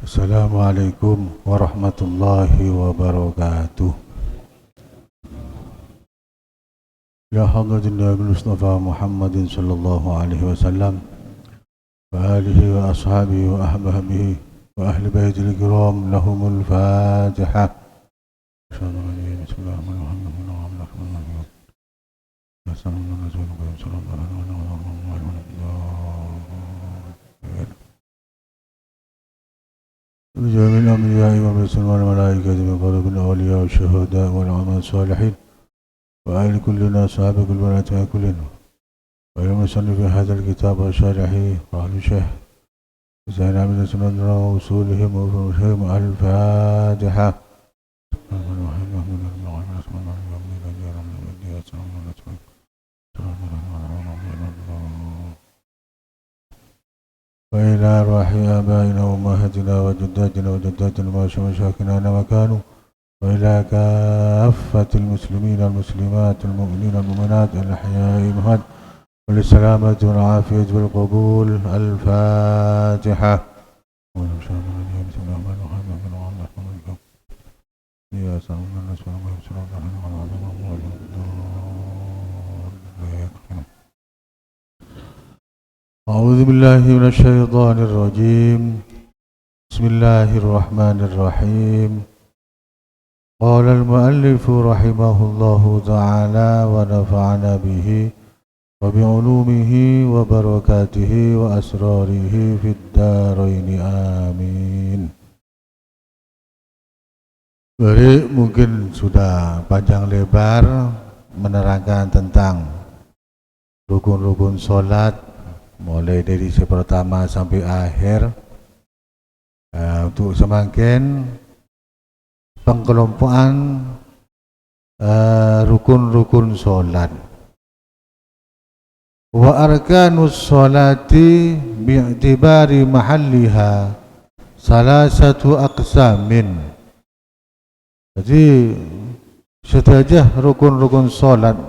Assalamualaikum warahmatullahi wabarakatuh. Ya hadratin Nabi Mustafa Muhammadin sallallahu alaihi wasallam wa alihi wa ashabihi wa ahbabihi wa ahli baitil kiram lahumul Fatihah. بجميع الأنبياء والمرسلين والملائكة من قلوب الأولياء والشهداء والعلماء الصالحين وآل كلنا أصحاب كل بنات كلنا ويوم يصلي في هذا الكتاب الشارحي قال الشيخ زين عبد سنة وصولهم وفرشهم الفاتحة. وإلى أرواح آبائنا وأمهاتنا وجداتنا وجداتنا ومشايخنا ما كانوا وإلى كافة المسلمين والمسلمات المؤمنين والمؤمنات الأحياء والأموات وللسلامة والعافية والقبول. الفاتحة. أعوذ بالله من الشيطان الرجيم. بسم الله الرحمن الرحيم. قال المؤلف رحمه الله تعالى ونفعنا به وبعلومه وبركاته وأسراره في الدارين آمين. Baik, mungkin sudah panjang lebar menerangkan tentang rukun-rukun sholat mulai dari pertama sampai akhir. Untuk semakin pengkelompokan rukun-rukun sholat. Wa arkanus sholati bi'tibari mahalliha salasatu aqsamin. Jadi setelah rukun-rukun sholat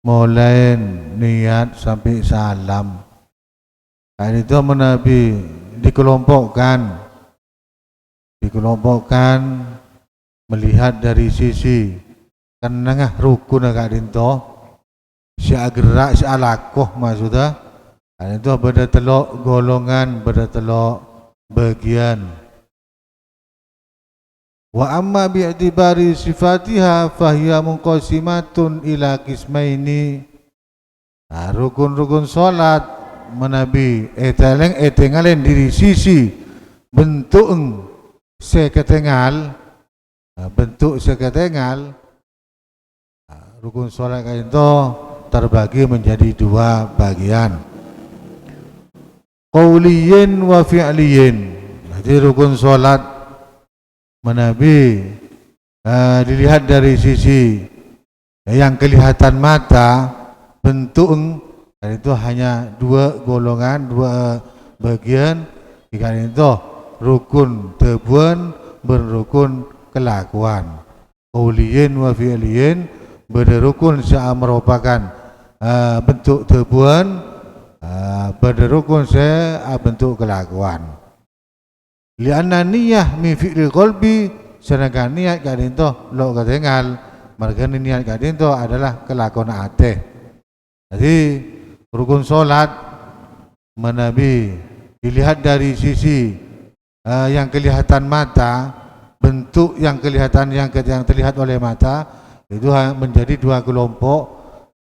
mulai niat sampai salam, itu Nabi dikelompokkan melihat dari sisi kenengah rukun agak rinto si gerak si alakoh maksudnya itu beda telok golongan beda telok bagian. Wa amma bi'tibari sifatiha fahiya munqasimatun ila qismaini. Rukun-rukun salat menabi etengalen diri sisi bentuk seketengal rukun salat itu terbagi menjadi dua bagian, qauliyin wa fi'liyin. Jadi rukun salat menabi dilihat dari sisi yang kelihatan mata bentuk itu hanya dua golongan, dua bagian. Ikan itu rukun tebuan berrukun kelakuan. Qauliyin wa fi'liyin berrukun saya merupakan bentuk tebuan, berrukun saya bentuk kelakuan. Lianna niyah min fi'lil qalbi, sedangkan niat kadinto lo ketinggal mereka niat kadinto adalah kelakuan hati. Jadi rukun solat menabi dilihat dari sisi yang kelihatan mata, bentuk yang kelihatan yang terlihat oleh mata itu menjadi dua kelompok.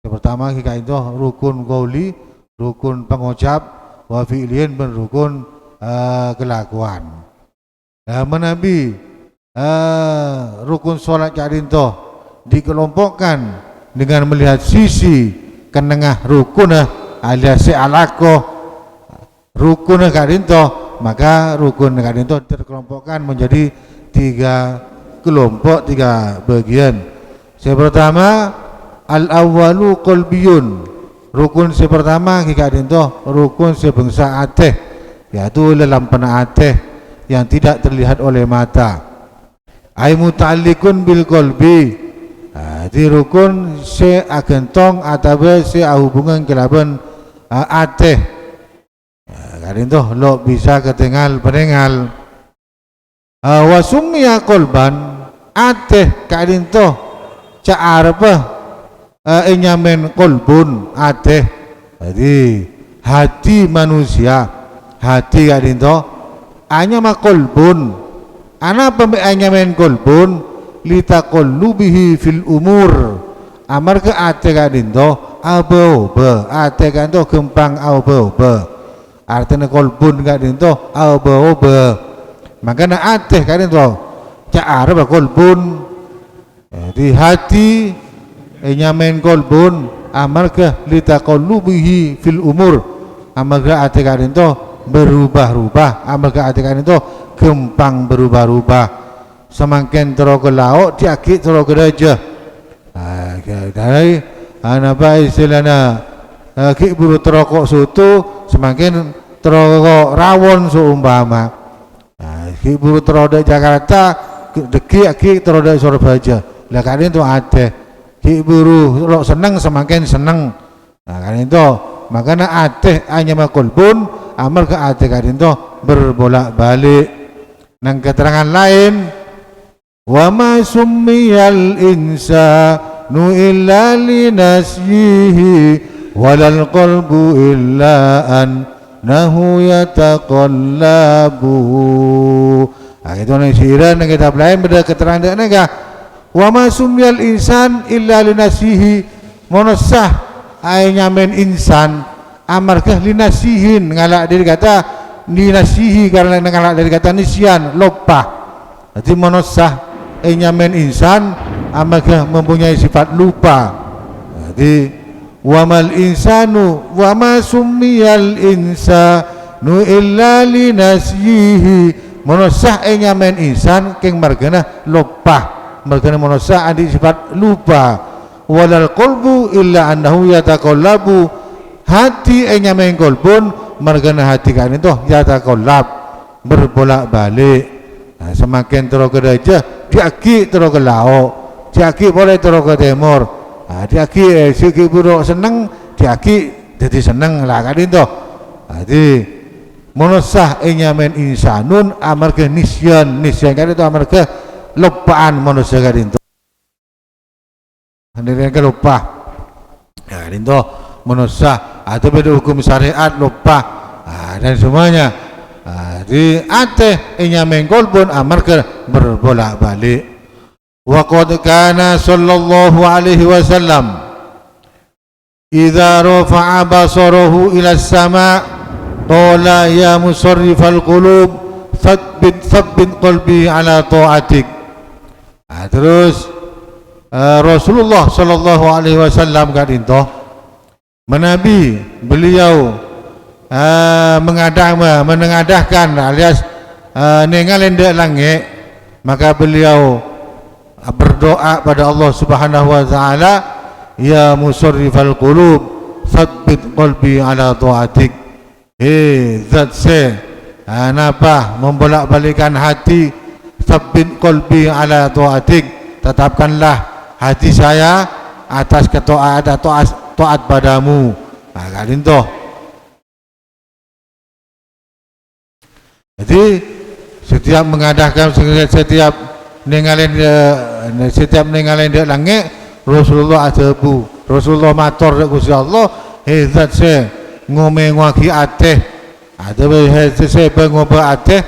Yang pertama kita itu rukun qauli, rukun pengucap, wa fi'liyin berrukun kelakuan. Menabi rukun solat kadinto dikelompokkan dengan melihat sisi kenengah rukun alias alaqoh rukun kadinto, maka rukun kadinto terkelompokkan menjadi tiga kelompok, tiga bagian. Yang pertama al-awwalu qalbiyun. Rukun yang pertama kadinto rukun sebangsa ateh, yaitu dalam pena ateh yang tidak terlihat oleh mata. Ai muta'alliqun bil qalbi. Di rukun se agentong atau se hubungan kelaban ateh. Kadin tuh lo bisa ketinggal peninggal Wa summiya qalban ateh kadin to ca arep nyamen qalbun ateh. Jadi hati manusia, hati kadin to anya ma qalbun. Ana pembe nyamen qalbun litaqallubihi fil umur. Amar ke ate kadin to aba-uba, ate kadin to gempang aba-uba. Artinya qalbun kadin to aba-uba. Makanya ateh kadin to cak arep qalbun. Di hati nyamen qalbun amarga litaqallubihi fil umur. Amarga ate kadin to berubah-ubah, amarga ate kadin to gempang berubah-ubah. Semakin tero ke lauk diaki tero ke raja. Dari apa istilahnya ki buru terokok soto semakin terokok rawon seumpama. Ki buru teroda Jakarta deki teroda Surabaya. Lah kan itu ada ki buru lo seneng semakin seneng. Nah kan itu makanya ateh hanya makulbun amal ke ateh kan itu berbolak-balik. Nang keterangan lain wa ma summiyal insanu illa linasyihi walal qalbu illa annahu yataqallabu. Nah itu nih siran yang kita lain beda keterangan dia nega wa ma summiyal insan illa linasyihi monosah ay nyamen insan amarkah linasihin ngalak dari kata linasihi karena ngalak dari kata nisyan lupa. Jadi monosah nyamen insan amarkah mempunyai sifat lupa. Jadi wamal insanu wama summiyal insanu illa linasyihi monosah nyamen insan keng margana lupa margana monosah adi sifat lupa walal qalbu illa annahu yataqallabu hati nyamen qalbun margana hati kan itu yataqallab berbolak-balik. Nah, semakin terus ke raja diaki terus ke laut diaki boleh terus ke timur. Nah, diaki siki buruk seneng diaki jadi seneng lah kan itu. Jadi monosah nyamen insanun amarga nisyan kan itu amarga lupaan manusia kan itu. Hendak ke lupa. Ya kan itu monosah atau beda hukum syariat lupa. Nah, dan semuanya. Di ateh nyamen qalbun amarga berbolak-balik. Wa qad kana sallallahu alaihi wasallam idza rafa'a basarahu ila as-sama' qala ya musarrifal qulub tsabbit qalbi ala ta'atik. Terus Rasulullah sallallahu alaihi wasallam kadinto menabi beliau menengadahkan alias nengalin dek langit, maka beliau berdoa pada Allah Subhanahu wa taala, ya musarrifal qulub tsabbit qalbi ala taatik. Zat se napa membolak-balikan hati, tsabbit qalbi ala taatik, tetapkanlah hati saya atas taat padamu. Nah kalin toh. Jadi setiap mengadahkan setiap nengalin dia langit Rasulullah atebu Rasulullah matur Gusti Allah hezat se ngome ngwaki ateh ada hezat se pengoba ateh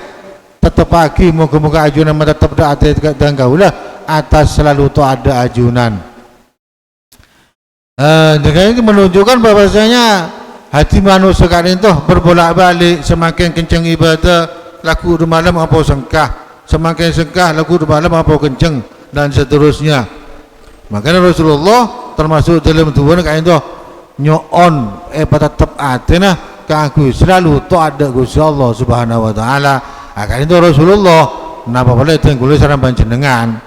tetap pagi moga-moga ajunan tetap ada ateh dan kaulah atas selalu tu ada ajunan. Dengan ini menunjukkan bahwasanya hati manusia kan itu berbolak-balik, semakin kencang ibadah laku di malam apa sengkah, semakin sengkah laku di malam apa kencang dan seterusnya. Makanya Rasulullah termasuk dalam tujuan kan itu nyoon tetap atena kanggo selalu taat Gusti Allah Subhanahu wa taala. Akan itu Rasulullah napa boleh tenggul sareng panjenengan.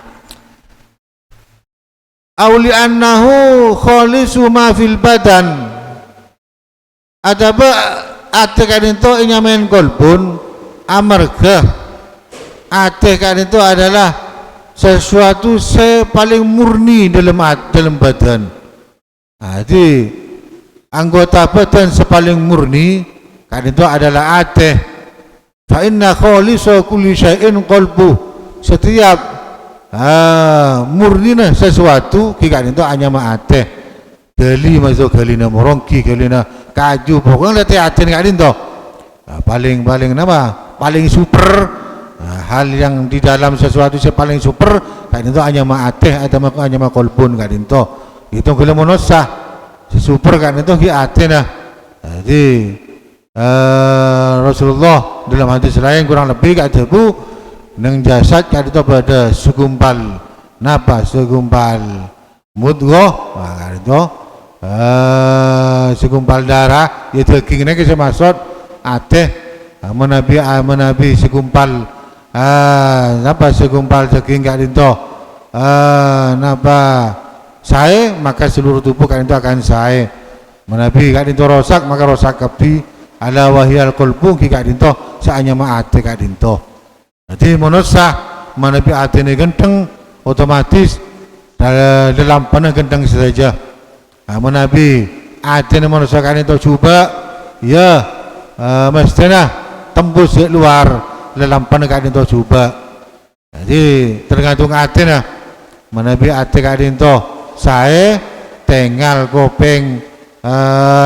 Auli annahu khalisu ma fil badan. Adaba ate kan itu nyamen kolbun amarga ate kan itu adalah sesuatu paling murni dalam badan. Jadi anggota badan sepaling murni kan itu adalah ate. fa inna khalisa kulli syai'in qalbu. Setiap murnina sesuatu kika itu hanya ma'ateh gali masuk galina morongki galina kaju pokoknya letih hati kika itu paling nama paling super hal yang di dalam sesuatu yang paling super kika itu hanya ma'ateh atau hanya ma'kolbun kika itu kalau monosah super kika itu kika hati nah. Jadi Rasulullah dalam hadis lain kurang lebih kata bu neng jasad kata itu pada segumpal napa segumpal mudghah kata itu segumpal darah itu kingnya kisah maksud ateh menabi segumpal napa segumpal daging kata itu napa sae maka seluruh tubuh kata itu akan sae menabi kata itu rosak maka rosak kapi ala wahyal qalbu kika dinto saanya maate kika dinto. Jadi monosah menabi ate ini genteng otomatis dalam panah genteng saja. Menabi ate ini monosah kika dinto coba ya mestinya tembus di luar dalam panah kika dinto coba. Jadi tergantung ate nah menabi ate kika dinto saya tinggal kopeng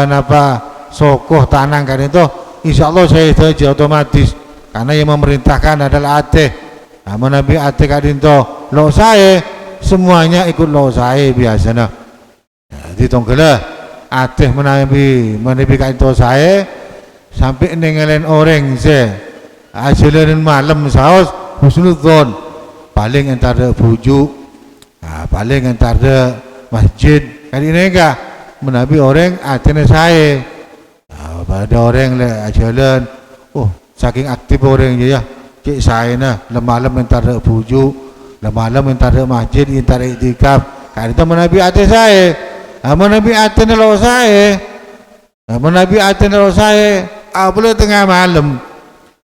napa sokoh tanang kan itu insyaallah saya saja otomatis karena yang memerintahkan adalah ateh menabi ateh kan itu lo saya semuanya ikut lo saya biasanya jadi tongkala ateh menabi kan itu saya sampai nengelen orang saya hasilin malam saus husnudzon paling antara bujuk paling antara masjid kali ini enggak menabi orang atehnya saya pada orang le jalan saking aktif orang je ya cik saya nah malam antara bujuk malam antara masjid antara iktikaf kan itu menabi ate saya menabi ate lo saya menabi ate lo saya boleh tengah malam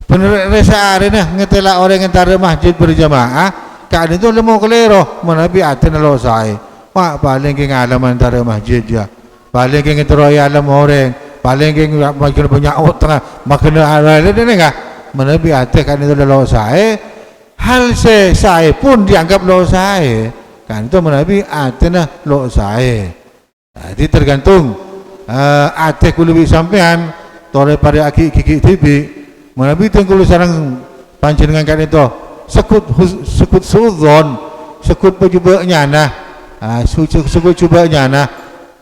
bener resa hari nah ngetela orang antara masjid berjamaah kan itu lemo kelero menabi ate lo saya pak paling ke ngalam antara masjid ya paling ke ngeteroy alam orang paling makin banyak otak makin ada ni enggak menabi hati kan itu lo saya hal saya pun dianggap lo saya kan itu menabi hati nah lo saya jadi tergantung hati kulubi sampean tore pada aki tibi menabi tengkulu sarang panjenengan kan itu sekut sudzon sekut penyubaknya nah sekut cubanya nah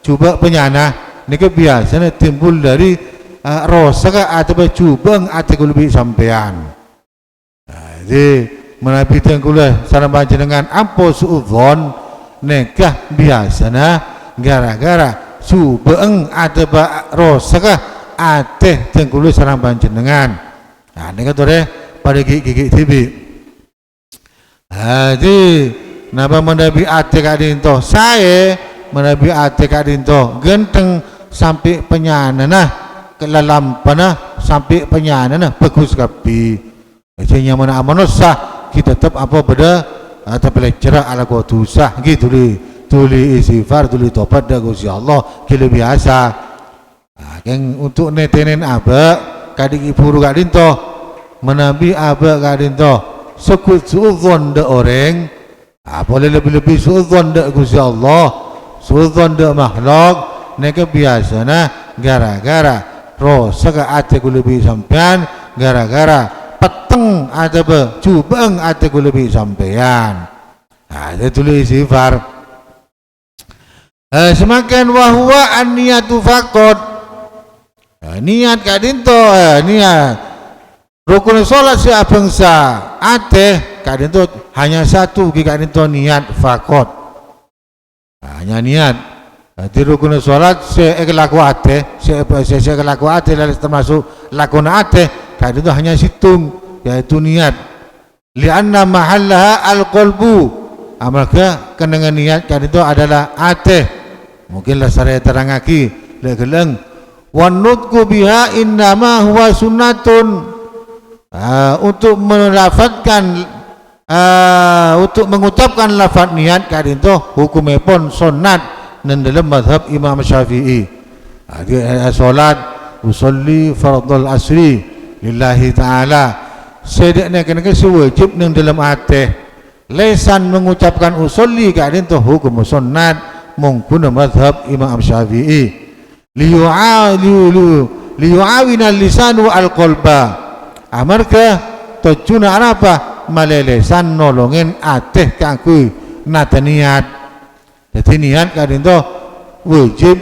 coba penyana ini biasanya timbul dari rosa atau cubang atau lebih sampean. Jadi menabi tengkulah sarang panjenengan ampo suudzon nekah biasanya gara-gara cubang atau rosa atau tengkulah sarang panjenengan. Nah ini kata pada gigi tibi. Jadi napa menabi ate kadinto saya menabi ate kadinto genteng sampai penyanana kelalampana sampai penyanana bagus kapi jadi mana manusia kita tetap apa beda atau belajar ala kutusah gitu tuli istighfar tuli tobat dah Gusti Allah kilo biasa yang untuk netenen aba kadik iburu kadinto menabi aba kadinto sekut suudzon de orang boleh lebih suudzon de Gusti Allah suudzon de makhluk neka biasanya gara-gara rosa ke ate lebih sampean gara-gara peteng atau cubang ate lebih sampean ada tulis sifar semakin wahwa an-niyatu faqad niat kadinto niat rukun salat si bangsa ate kadinto hanya satu kadinto niat faqad hanya niat di rukun sholat sekelaku ate sekelaku ate termasuk lakon ate kan itu hanya situng yaitu niat lianna mahallaha al-qalbu maka kenangan niat kan itu adalah ate mungkinlah saya terangaki legeleng wan nutqu biha innama huwa sunnatun untuk melafadzkan untuk mengucapkan lafaz niat kan itu hukumnya pun sunnat dan dalam mazhab Imam Syafi'i solat usolli fardul asri lillahi ta'ala. Sedeknya kena wajib nang dalam hati. Lesan mengucapkan usolli kadin tu hukum sunnat mungkuna madhab Imam Syafi'i. Liyu'awina lisanu al-qalba. Amarga tujuna apa? Malelesan nolongin ateh kanggo nata niat. Jadi niat kadin tu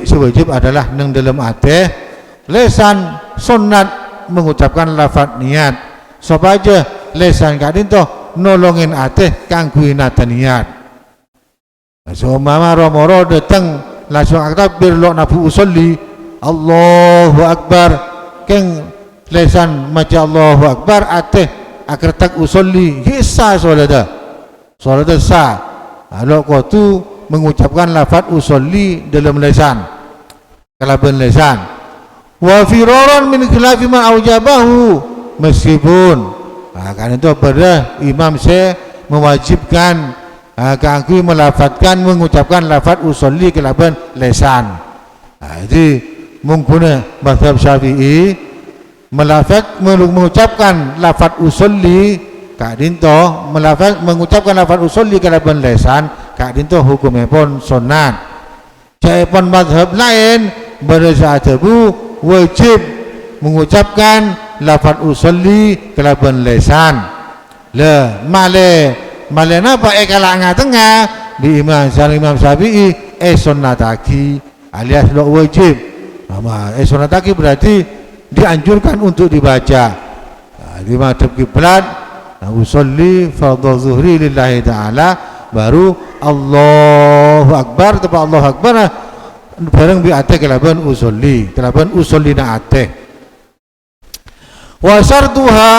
sewajib adalah nang dalam ateh. Lesan sunnat mengucapkan lafaz niat. Sapa aja lesan kadin tu nolongin ateh kanggo nata niat. Seumpama romoro datang langsung takbir lo nabu usolli Allahu Akbar keng lesan maca Allahu Akbar ateh akratak usolli hisa solada sah. Kalau kau tu mengucapkan lafaz usolli dalam lesan kalaban lesan wa firaran min khilafi ma aujabahu meskipun kan itu pada imam saya mewajibkan kanggo melafatkan mengucapkan lafaz usolli kalaban lesan. Jadi mungkin mazhab Syafi'i mengucapkan lafaz usolli kadinto mengucapkan lafaz usolli kalaban lesan kadinto hukumnya pun sunat. Jaipun mazhab lain bersatu wajib mengucapkan lafaz usolli kalaban lesan. Le male napa kalangan tengah di Imam Syafi'i sunnataki alias lo wajib. Sunnataki berarti dianjurkan untuk dibaca. Di madhab kiblat usolli fardhu zuhri lillahi ta'ala baru Allahu Akbar tepat Allahu Akbar bareng bi ate kalaban usolli na ate. Wa syartuha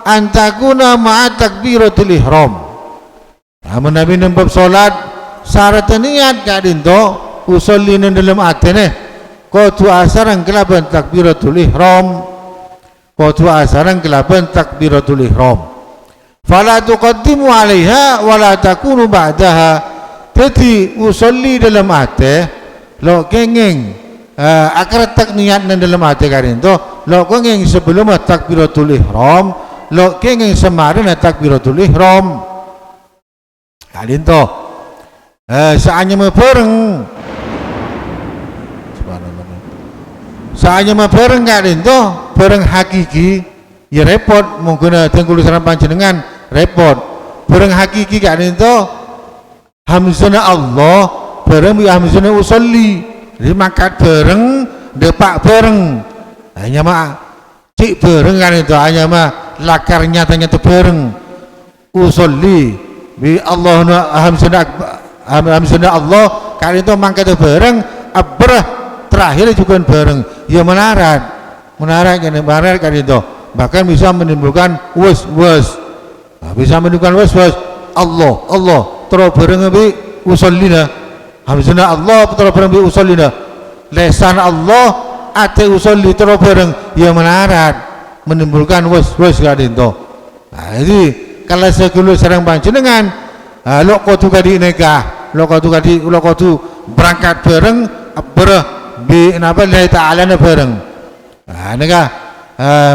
antakuna ma'a takbiratul ihram. Nabi nembab salat syarat niat kadin to usolli nang dalam atene qatu asaran kelaban takbiratul ihram takbiratul ihram fala tuqaddimu 'alaiha wala takunu ba'daha. Jadi usolli dalam ate lo kenging akratak niat nang dalam ate kadin to lo kenging sebelum takbiratul ihram lo kenging semarin takbiratul ihram kadin to saanya mepereng kadin to pereng hakiki ya repot mungkin tengkulu saran panjenengan repot pereng hakiki kadin to hamzuna Allah pereng bi hamzuna usolli jadi makat pereng depak pereng hanya mah cik pereng kadin to hanya mah lakar nyatanya tu pereng usolli bi Allahna hamzuna Allah kadin to mangkat pereng abrah terakhir juga bareng ya melarat kan itu bahkan bisa menimbulkan was Allah terus bareng bi usallina hamzuna Allah terus bareng bi usallina lesan Allah ate usolli terus bareng ya melarat menimbulkan was kan itu. Jadi kalau sekulu sareng panjenengan lo kudu kadi nikah lo kudu berangkat bareng bi napa lillahi ta'ala na bareng. Nega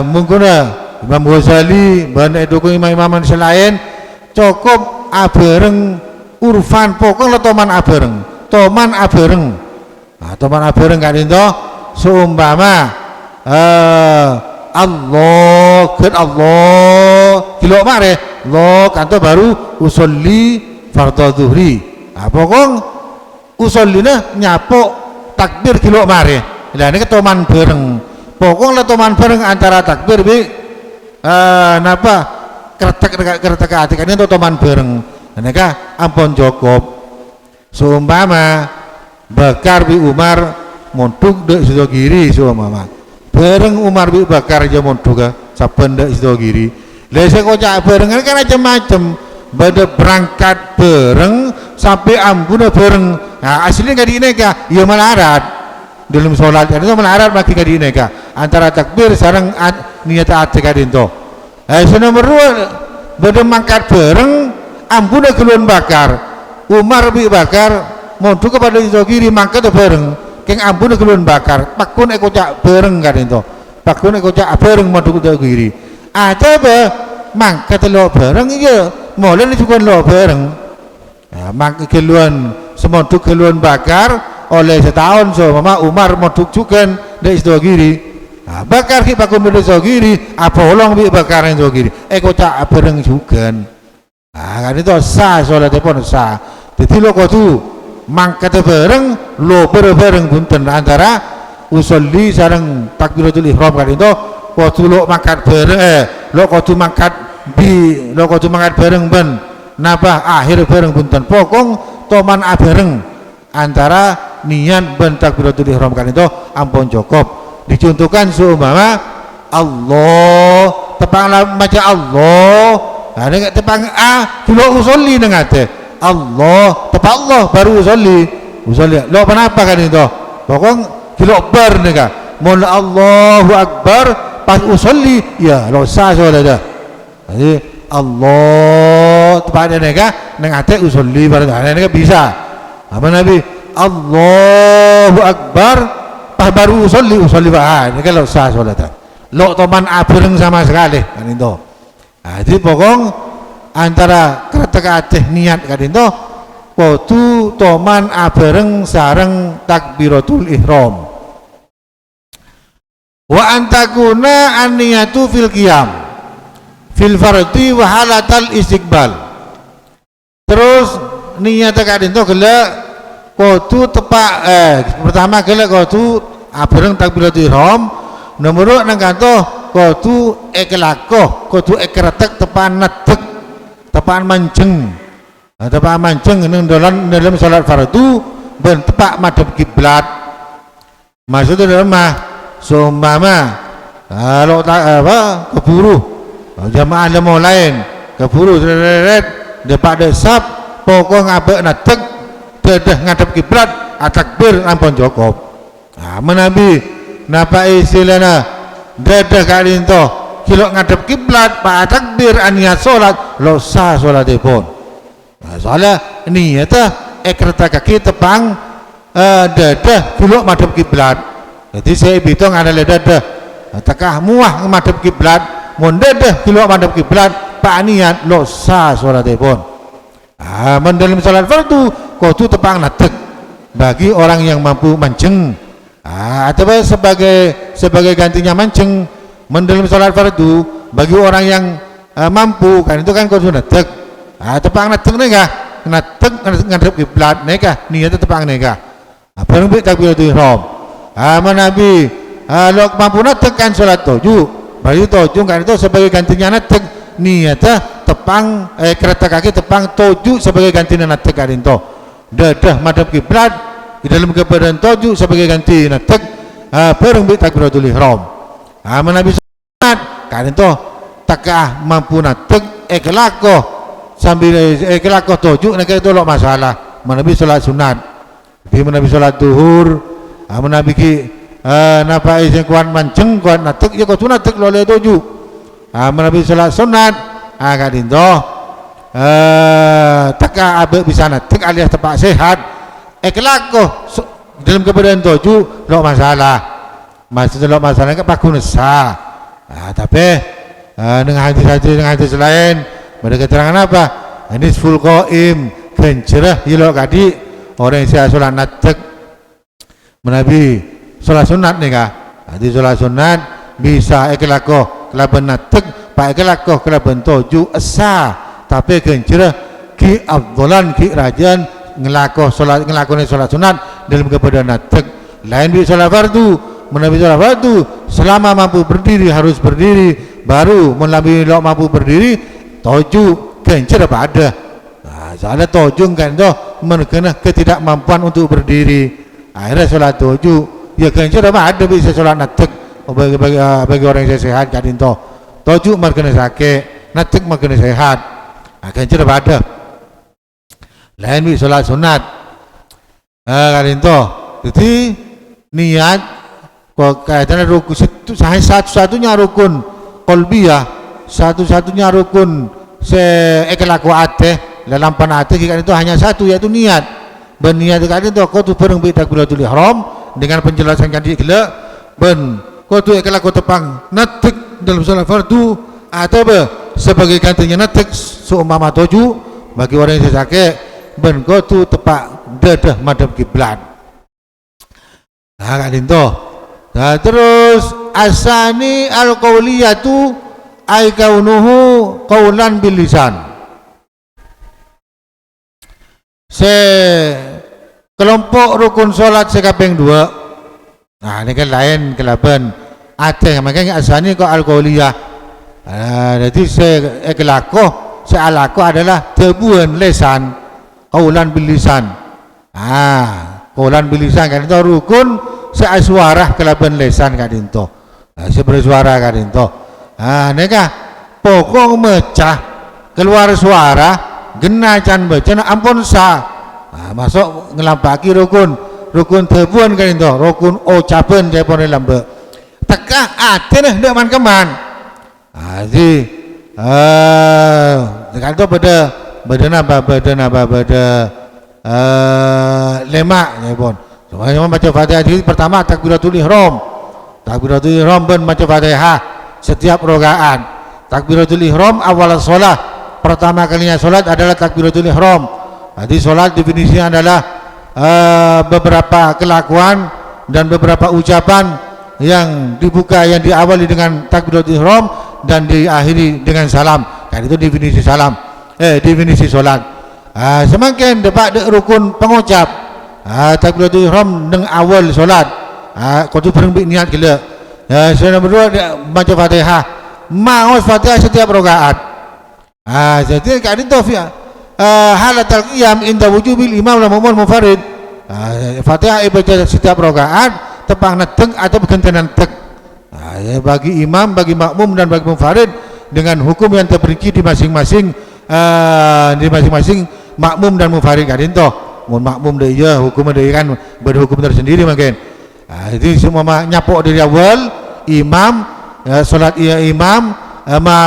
mungkin Imam Ghazali ban dukung imam-imaman selain cukup abareng urfan pokok le toman abareng toman abareng kadin to seumpama Allah kilo mare lo kanto baru usolli fardhu zuhri pokok usollina nyapok takbir kilo mare lah ini ketoman bareng pokoknya toman bareng antara takbir bi napa kertek atik ini toman bareng ini ampun cukup seumpama Bakar bi Umar montuk dek sido kiri seumpama bareng Umar bi Bakar aja montuk saben dek sido kiri lese kocak bareng kan macam-macam pada berangkat bareng sampai ambuna bareng. Nah aslinya nggak diineka ya melarat dalam sholat itu melarat makin nggak diineka antara takbir sareng niat ate kadin to nomor 2 pada mangkat bareng ambuna keluar Bakar Umar bi Bakar montu kepada itu kiri mangkat bareng keng ambuna keluar Bakar pakun ekocak bareng kadin to pakune kocak bareng maduk kiri ada apa mangkat lo bareng iya molen juga lo bareng nah, mak keluan semoduk keluan bakar oleh setahun so mama Umar moduk juga dari sebelah kiri nah, bakar ki pakun dari sebelah kiri apa ulang bi bakar yang sebelah kiri kocak bareng juga nah kan itu sah soalnya pun sah jadi lo kau tu mangkat bareng lo bareng punten antara usolli sareng takbiratul ihram kan itu waktu lo mangkat bareng lo kau tu mangkat bareng ben napa akhir bareng punten pokong toman bareng antara niat ben takbiratul ihram kan itu ampun cukup dicontohkan seumpama Allah tepanglah baca Allah nah dengan tepang dulu usolli dengan Allah tepat Allah baru usolli lo kenapa kan itu pokong kilo bar nega mun Allahu Akbar pas usolli ya lo sah soalnya jadi Allah tepat nega neng ate usolli baru nega bisa apa Nabi Allahu Akbar pas baru usolli ini kan lo sah soalnya lo teman abareng sama sekali kan itu nah, jadi pokong antara kereta aceh niat kan itu waktu toman abareng sareng takbiratul ihram wa antakuna an-niyatu fil qiyam fil fardhi wa halatal istiqbal terus niat kan itu gelek waktu tepak pertama gelek waktu abareng takbiratul ihram nomor nang kanto waktu ekelakoh waktu ekretek tepan netek tepan manceng tepak manceng dalam salat fardu ben tepak madhep kiblat maksudnya dalam seumpama kalau tak apa keburu jamaah lemo lain keburu depak desap pokok ngabek natek dedah ngadep kiblat takbir ampun cukup nah menabi napa istilahna dedah kali itu kilo ngadep kiblat pak takbir niat salat lo sah salatipun nah, soalnya niatnya kereta kaki tepang dadah kilo madhep kiblat jadi saya hitung ada dadah takah muah madhep kiblat mun dadah kilo madhep kiblat pak niat lo sah salatipun mendalam salat fardu kudu tepang natek bagi orang yang mampu mancing atau sebagai gantinya mancing mendalam salat fardu bagi orang yang mampu kan itu kan kudu natek tepang natek nega natek ngadep kiblat nega niat tepang nega bareng bi takbiratul ihram Nabi lo mampu natek kan salat tujuh bagi tujuh kan itu sebagai gantinya natek niatnya tepang kereta kaki tepang tujuh sebagai gantinya natek kan itu dadah madhep kiblat di dalam keadaan tujuh sebagai ganti natek bareng bi takbiratul ihram Nabi sunat kan itu takah mampu natek ekelakoh sambil ekelakoh tujuh nega itu lo masalah Nabi salat sunat di Nabi salat duhur Nabi ki napa izin kuat manceng kuat natek ya kuat natek lo le tujuh Nabi salat sunat kan itu takah abe bisa natek alias tepak sehat ekelakoh dalam keadaan tujuh lo masalah maksudnya lo masalahnya pakun sah tapi dengan hadis lain pada keterangan apa ini full qaim gencerah yilo kadi orang yang saya sholat natek menabi sholat sunat nih kah hadis sholat sunat bisa ekelakoh kelaban natek pak ekelakoh kelaban tujuh sah tapi gencerah ki abdolan ki rajan ngelakoni sholat sunat dalam keadaan natek lain di sholat fardu menabi sholat fardu selama mampu berdiri harus berdiri baru menabi mampu berdiri tujuh gencer apa ada soalnya tujuh kan itu mengenai ketidakmampuan untuk berdiri akhirnya sholat tujuh ya gencer apa ada bisa sholat natek bagi orang yang sehat kan itu tujuh mengenai sakit natek mengenai sehat gencer apa ada lain bisa sholat sunat kan itu jadi niat kaitannya rukun satu-satunya rukun qalbiyah satu-satunya rukun ekelaku ate dalam panate kan itu hanya satu yaitu niat berniat kan itu kau tu bareng bi takbiratul ihram dengan penjelasan kan gila ben kau tu kalau kau tepang natik dalam salat fardu atau sebagai gantinya natik seumpama tuju bagi orang yang sakit ben kau tu tepak dadah madhab kiblat. Nah kat dinto. Nah terus asani al-qauliyatu ay kaunuhu qaulan bil lisan. Kelompok rukun solat sekaping 2. Nah ini kan lain kelaban ada makanya asani kau al-qauliyah. Jadi sealako adalah tebuan lesan qaulan bil lisan. Qaulan bil lisan kan itu rukun seasuarah kelaban lesan kan itu. Sebersuara kan itu. Neka pokok mecah keluar suara genacan bacana ampun masuk ngelampaki rukun tebuan kan itu rukun ucapan jepon lambe teka ate ndak man keman jadi kan itu beda lemak jepon semuanya baca Fatihah di pertama takbiratul ihram ben baca Fatihah setiap rokaan. Takbiratul ihram awal sholat, pertama kalinya sholat adalah takbiratul ihram. Jadi sholat definisinya adalah beberapa kelakuan dan beberapa ucapan yang dibuka, yang diawali dengan takbiratul ihram dan diakhiri dengan salam. Kan itu definisi salam. Definisi sholat. Semakin depak rukun pengucap takbiratul ihram dengan awal sholat. Kau tu berhenti niat gila. Yang nomor 2 baca Fatihah. Maus Fatihah setiap rakaat. Jadi kan itu halatul qiyam inda wujubil imam la mu'min munfarid. Fatihah baca setiap rakaat tepang neteng atau bergantian tek. Bagi imam, bagi makmum dan bagi munfarid dengan hukum yang terperinci di masing-masing makmum dan munfarid kan itu. Makmum dia hukum dia kan berhukum tersendiri mungkin. Jadi semua nyapok dari awal imam solat imam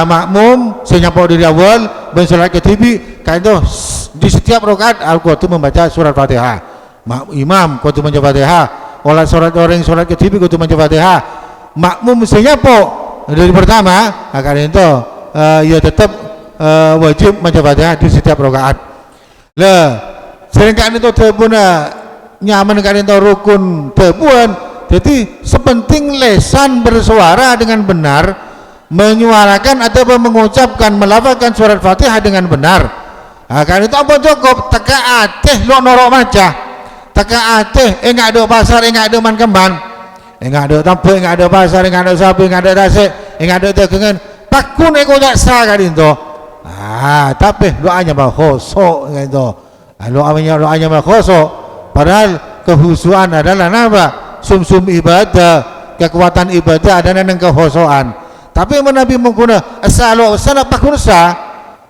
makmum saya nyapok dari awal ben solat ketibi kan itu di setiap rakaat al-Qur'an membaca surat Fatihah. Imam kau tu membaca Fatihah, olah orang solat ketibi kau tu membaca Fatihah. Makmum saya nyapok dari pertama akan itu ia tetap wajib membaca Fatihah di setiap rakaat. Lah seringkali itu terbuna nyaman kan itu rukun tebuan. Jadi sepenting lesan bersuara dengan benar, menyuarakan atau mengucapkan melafazkan surat Fatihah dengan benar. Kan itu apa cukup teka ateh lo norok maca. Teka ateh enggak ada pasar, enggak ada man kemban. Enggak ada tampe, enggak ada pasar, enggak ada sapi, enggak ada tasik, enggak ada tegengan. Pakun eko jak sa kan itu. Tapi doanya mah khosok kan itu. Doanya mah khosok. Padahal kehusuan adalah apa? Sum-sum ibadah, kekuatan ibadah adalah yang kehusuan. Tapi Nabi menggunakan asal pakursa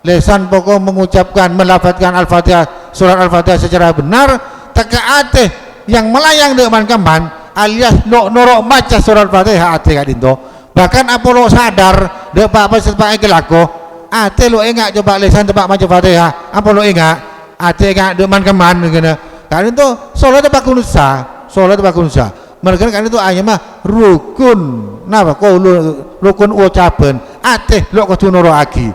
lesan pokok mengucapkan melafazkan al-Fatihah surat al-Fatihah secara benar teka ateh yang melayang dengan kamban alias norok maca surat al-Fatihah ateh kadinto. Bahkan apa lo sadar dek apa sepak kelako ateh lo enggak coba lesan tepak maca Fatihah apa lo enggak ateh enggak dengan kamban begini. Kan itu sholat bakunsa. Mereka kan itu hanya mah rukun. Napa kau rukun ucapan. Ateh lo kau tunoro lagi.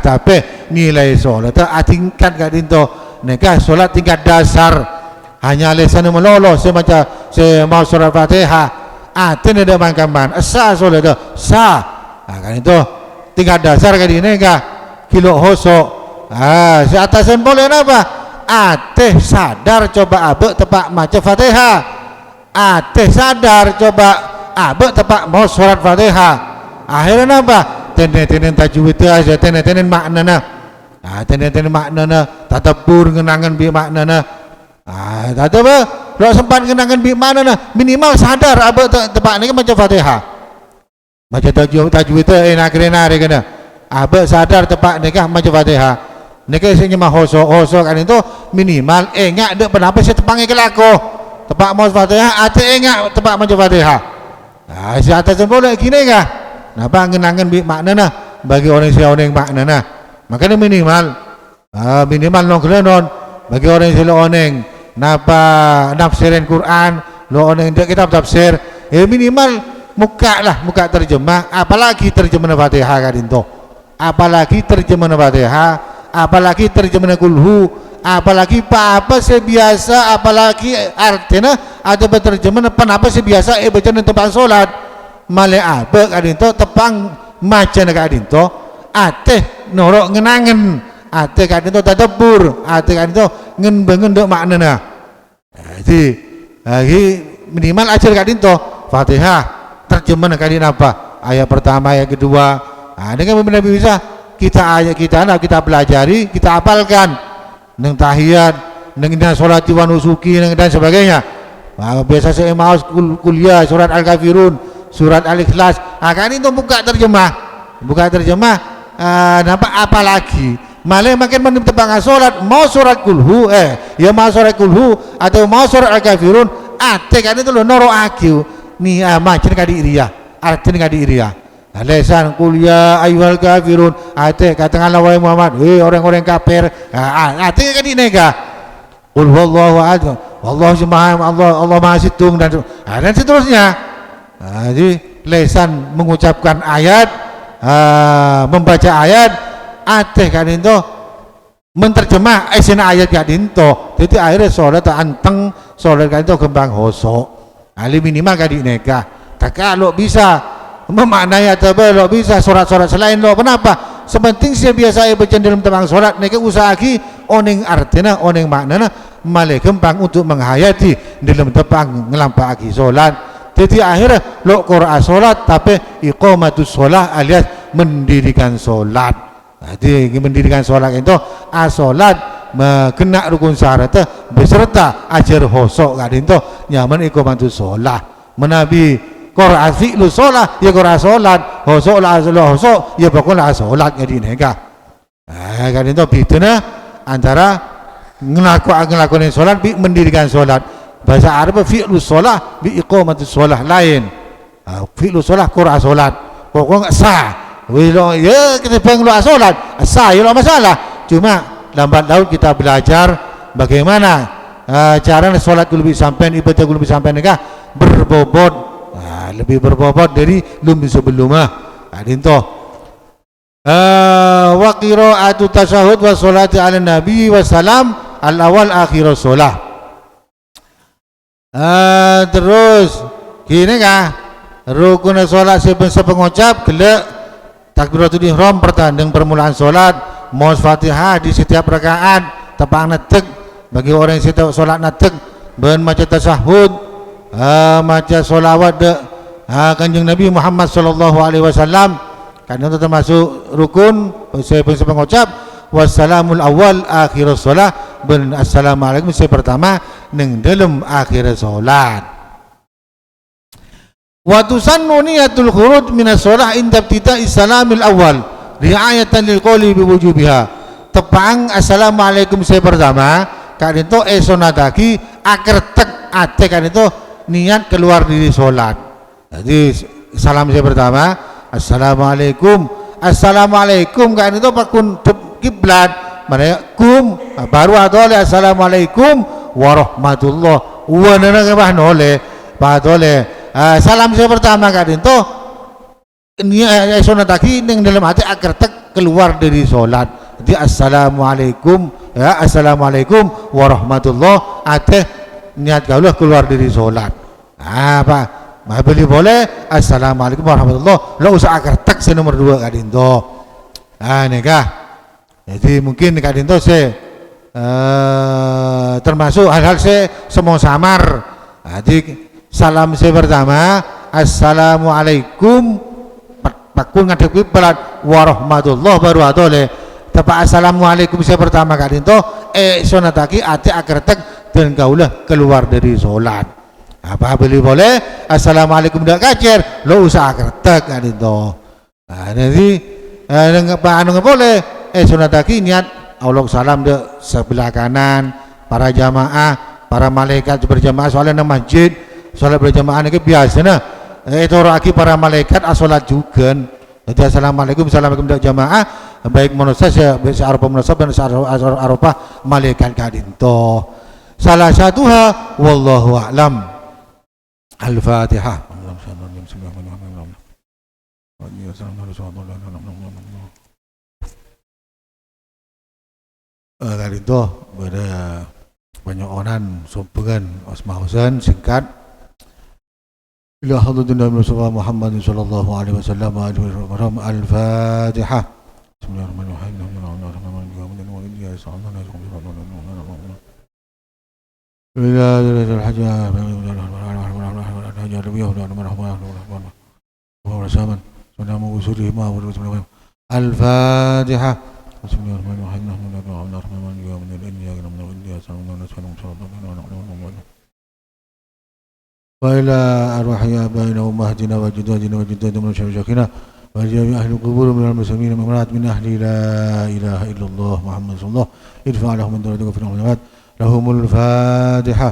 Tapi nilai sholat tingkat kan itu. Neka sholat tingkat dasar. Hanya lesan melolo semacam semau surat Fatihah. Ateh ada mangkaman. Sah sholat itu sah. Kan itu tingkat dasar kan ini neka kilo hosok. Si atasan boleh apa? Ateh sadar coba abek tepak maca Fatihah. Ateh sadar coba abek tepak mau surat Fatihah. Akhirnya apa? Tenen tajwid aja, tenen maknana. Tenen maknana, tatapur ngenangan bi maknana. Tatapa lo sempat ngenangan bi maknana, minimal sadar abek tepak ni maca Fatihah. Maca tajwid enak kena kena. Abek sadar tepak nikah maca Fatihah. Neka isinya mah hoso kan itu minimal enggak ada penapa saya tepangi kelako tepak mau Fatihah ate enggak tepak maca Fatihah. Si atas boleh gini kah? Napa ngenangan bi maknana bagi orang yang maknana. Makanya minimal nongklenon bagi orang yang napa nafsirin Quran lo oneng kitab tafsir minimal muka terjemah, apalagi terjemah Fatihah kadinto, apalagi terjemah Fatihah, apalagi terjemah kulhu, apalagi apa sebiasa, apalagi artinya ada berterjemah apa sebiasa baca di tempat solat male apa kadinto tepang macan kadinto ateh norok ngenangen ateh kadinto tadabur ateh kadinto ngen dok maknanya. Jadi lagi minimal ajar kadinto Fatihah terjemahan kadin apa ayat pertama ayat kedua. Nah, dengan benar bisa kita pelajari, kita apalkan neng tahiyat, neng sholat wa nusuki dan sebagainya. Nah, biasa saya mau kuliah surat Al-Kafirun, surat Al-Ikhlas. Nah, kan itu buka terjemah, apalagi malah makin menentang sholat mau surat kulhu ya mau surat kulhu atau mau surat Al-Kafirun kan itu lo noro akiu nih macam kadi iria artinya kadi iria lesan kuliah ayyuhal kafirun katakanlah wahai Muhammad orang-orang kafir artinya kadi nega qul huwallahu ahad wallahu samad Allah maha situng dan seterusnya. Jadi lesan mengucapkan ayat membaca ayat kan itu menterjemah esena ayat kadinto jadi akhirnya sholat anteng sholat kadinto kembang hosok ali minimal kadi neka tak kalau bisa memaknai atau lo bisa surat-surat selain lo kenapa sepenting sih biasa baca dalam tembang sholat neka usahaki oning artinya oning maknanya malah kembang untuk menghayati dalam tembang ngelampaki sholat. Jadi akhirnya lo Quran sholat tapi iqamatus sholat alias mendirikan sholat. Jadi mendirikan sholat itu sholat kena rukun syarat beserta ajar hosok kadin to nyaman iqamatus sholat menabi Quran fi'lu sholat ya Quran sholat hosok lah hosok ya pokoknya sholat jadi nega kadin to bedanya antara ngelakuin sholat mendirikan sholat bahasa Arab fi'lu sholat bi iqamatus sholat lain fi'lu sholat Quran sholat pokoknya sah ya kita pengen lu sholat sah ya masalah cuma lambat laun kita belajar bagaimana cara sholat lebih sampai ibadah lebih sampai nikah berbobot lebih berbobot dari sebelumnya adinto wa qira'atu tasyahud wa sholati ala nabi wa salam al awal akhir sholat. Terus gini kah rukun sholat sepengucap gelek takbiratul ihram pertanding permulaan sholat mau Fatihah di setiap rakaat tepang netek bagi orang yang setiap sholat netek ben maca tasyahud maca sholawat kanjeng Nabi Muhammad sallallahu alaihi wasallam kan itu termasuk rukun saya pengucap wassalamul awal akhir sholat ben assalamualaikum saya pertama neng dalam akhir sholat. Wa tusannu niyatul khuruj minas shalah inda ibtida'i salamil awal ri'ayatan lil qawli bi wujubiha tepang assalamualaikum saya pertama kan itu sonataki akertek ate kan itu niat keluar dari sholat. Jadi salam saya pertama assalamualaikum kan itu pakun kiblat mana kum baru adole assalamualaikum warahmatullah wa nana nole padole salam saya pertama kan itu ini sonataki yang dalam hati agar tek keluar dari sholat. Jadi assalamualaikum assalamualaikum warahmatullah ateh niat kaulah keluar dari sholat apa beli boleh assalamualaikum warahmatullah lo usah agar tek nomor 2 kan itu nikah. Jadi mungkin kan itu saya termasuk hal-hal saya semua samar. Jadi salam saya pertama assalamualaikum pakun ngadep kiblat warahmatullah baru atole tepat assalamualaikum saya pertama kali itu sonataki ati akertek dan kaulah keluar dari sholat apa beli boleh assalamualaikum dak kacer lo usah akertek kali itu jadi anu boleh sonataki niat Allah salam de sebelah kanan para jamaah para malaikat berjamaah soalnya nang masjid sholat berjamaah ini biasanya itu raki para malaikat sholat juga. Jadi assalamualaikum dari jamaah baik manusia searupa manusia dan searupa malaikat kadinto salah satuha wallahu a'lam. Al-Fatihah. Kali itu pada penyokonan sumpengan Osma Husain singkat ila hadratin Nabi Muhammad sallallahu alaihi wasallam al-Fatihah. Al-Fatihah. وإلى أرواح آبائنا وأمهاتنا وأجدادنا وجداتنا من شيخنا وجميع أهل القبور من المسلمين والمؤمنات من أهل لا إله إلا الله محمد رسول الله ادفع لهم من درجتك في الأموات لهم الفاتحة.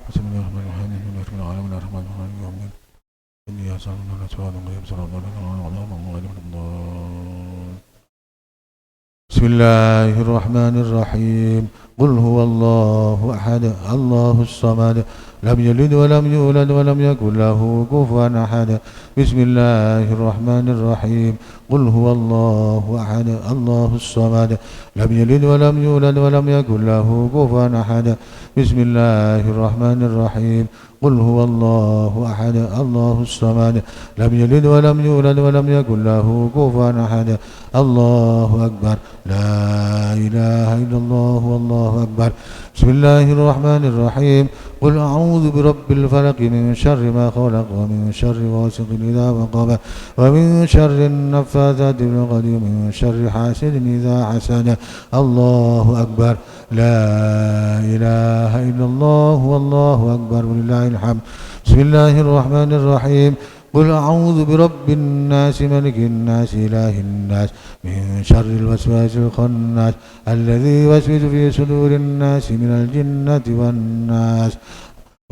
بسم الله الرحمن الرحيم الحمد لله رب العالمين الرحمن الرحيم يوم إني أسألك أن أسأل الله صلى الله عليه وسلم. بسم الله الرحمن الرحيم قل هو الله أحد الله الصمد لم يلد ولم يولد ولم يكن له كفوا أحد. بسم الله الرحمن الرحيم قل هو الله أحد الله الصمد لم يلد ولم يولد ولم يكن له كفوا أحد. بسم الله الرحمن الرحيم قل هو الله أحد الله الصمد لم يلد ولم يولد ولم يكن له كفوا أحد. الله أكبر لا إله إلا الله والله أكبر. بسم الله الرحمن الرحيم قل أعوذ برب الفلق من شر ما خلق ومن شر غاسق إذا وقب ومن شر النفاثات في العقد ومن شر حاسد إذا حسد. الله أكبر لا إله إلا الله والله أكبر ولله الحمد. بسم الله الرحمن الرحيم قل أعوذ برب الناس ملك الناس إله الناس من شر الوسواس الخناس الذي يوسوس في صدور الناس من الجنة والناس.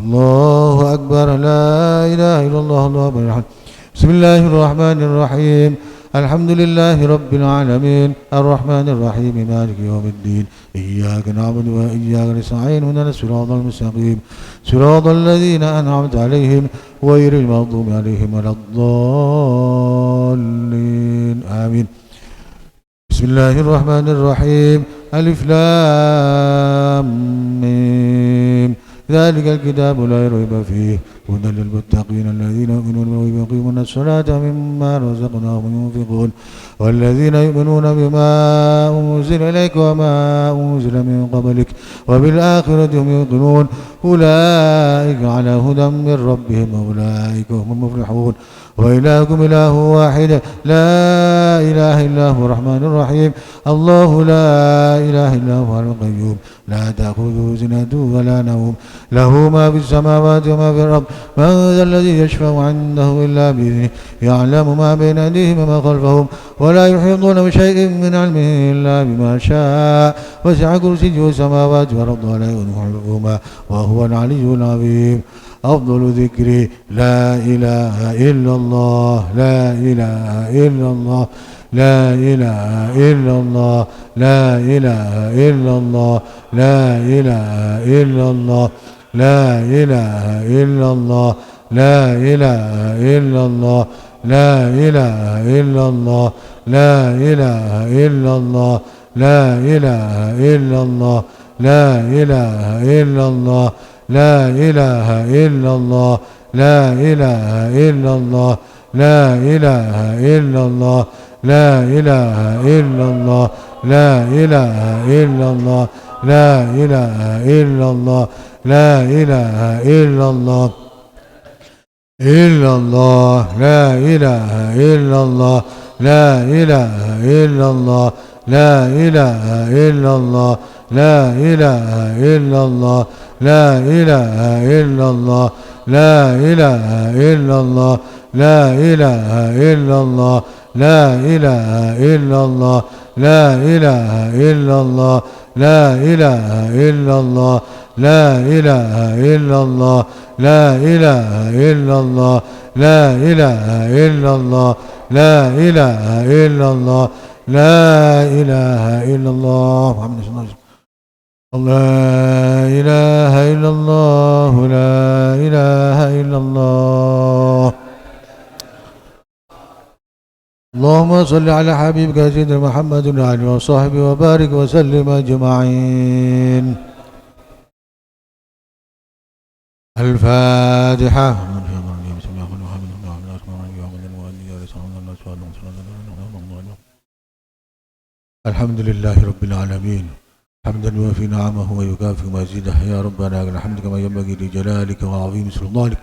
الله أكبر لا إله إلا الله الله أكبر. بسم الله الرحمن الرحيم الحمد لله رب العالمين الرحمن الرحيم مالك يوم الدين إياك نعبد وإياك نستعين اهدنا الصراط المستقيم صراط الذين أنعمت عليهم غير المغضوب عليهم ولا الضالين آمين. بسم الله الرحمن الرحيم ألف لام ميم ذلك الكتاب لا ريب فيه هدى للمتقين الذين يؤمنون ويقيمون الصلاة مما رزقناهم ينفقون والذين يؤمنون بما أنزل إليك وما أنزل من قبلك وبالآخرة هم يوقنون أولئك على هدى من ربهم وأولئك هم المفلحون. وإلهكم إله واحد لا إله إلا هو الرحمن الرحيم الله لا إله إلا هو القيوم لا تأخذه سنة ولا نوم له ما في السماوات وما في الأرض من ذا الذي يشفع عنده إلا بإذنه يعلم ما بين أيديهم وما خلفهم ولا يحيطون بشيء من علمه إلا بما شاء وسع كرسيه السماوات والأرض ولا يؤوده حفظهما وهو العلي العظيم. أفضل ذكري لا إله إلا الله لا إله إلا الله لا إله إلا الله لا إله إلا الله لا إله إلا الله لا إله إلا الله لا إله إلا الله لا إله إلا الله لا إله إلا الله لا إله إلا الله لا إله إلا الله لا إله إلا الله لا إله إلا الله لا إله إلا الله لا إله إلا الله لا إله إلا الله لا إله إلا الله لا إله إلا الله إلا الله لا إله إلا الله لا إله إلا الله لا إله إلا الله لا إله إلا الله لا إله إلا الله لا إله إلا الله لا إله إلا الله لا إله إلا الله لا إله إلا الله لا إله إلا الله لا إله إلا الله لا إله إلا الله لا إله إلا الله لا إله إلا الله لا إله إلا الله محمد صلى الله عليه وسلم. لا إله إلا الله لا إله إلا الله اللهم صل على حبيبك سيدنا محمد وعلى آله وصحبه وبارك وسلم أجمعين. الفاتحة. الحمد لله رب العالمين حمدا يوافي نعمه ويكافئ مزيده يا ربنا لك الحمد كما ينبغي لجلالك وعظيم سلطانك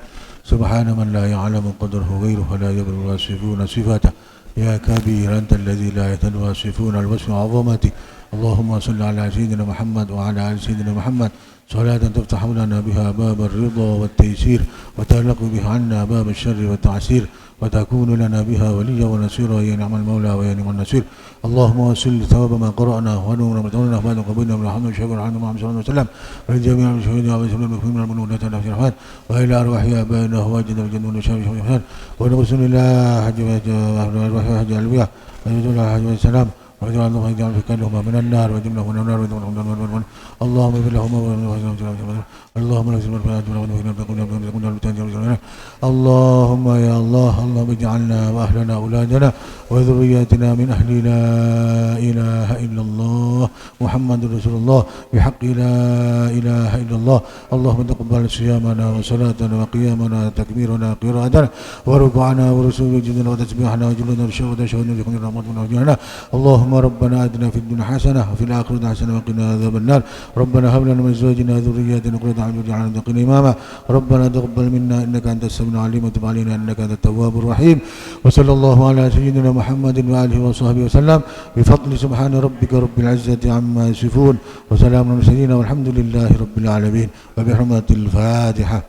سبحان من لا يعلم قدره غيره ولا يبلغ الواصفون صفاته يا كبير أنت الذي لا يهتدي الواصفون الوصف عظمته. اللهم صل على سيدنا محمد وعلى آل سيدنا محمد صلاة تفتح لنا بها باب الرضا والتيسير وتغلق بها عنا باب الشر والتعسير وتكون لنا بها وليا ونصيرا يا نعم المولى ويا نعم النصير. اللهم وصل ثواب ما قرأنا ونور ما تولنا بعد قبولنا من الحمد والشكر على محمد صلى الله عليه وسلم وللجميع المشهودين وبسم المكرمين المنونة في الرحمن وإلى أرواح آبائنا وأجدادنا والجن والشام والشهداء ونرسل إلى حج أرواح حج الأنبياء ونرسل إلى حج السلام وجعل الله يجعل في كلهما من النار وجمله من النار اللهم اغفر لهما اللهم اللهم يا الله اللهم اجعلنا واهلنا اولادنا وذرياتنا من اهل لا اله الا الله محمد رسول الله بحق لا اله الا الله. اللهم تقبل صيامنا وصلاتنا وقيامنا وتكبيرنا قراءتنا وركوعنا ورسوجنا وتسبيحنا وجلدنا وشهدنا وجهنا رحمتنا وجهنا. اللهم ربنا آتنا في الدنيا حسنة وفي الآخرة حسنة وقنا عذاب النار. ربنا هب لنا من أزواجنا وذرياتنا قرة أعين واجعلنا للمتقين إماما. ربنا تقبل منا إنك أنت السميع العليم وتب علينا إنك أنت التواب الرحيم. وصلى الله على سيدنا محمد وآله وصحبه وسلم بفضل سبحان ربك رب العزة عما يصفون وسلام على المرسلين والحمد لله رب العالمين وبحرمة الفاتحة.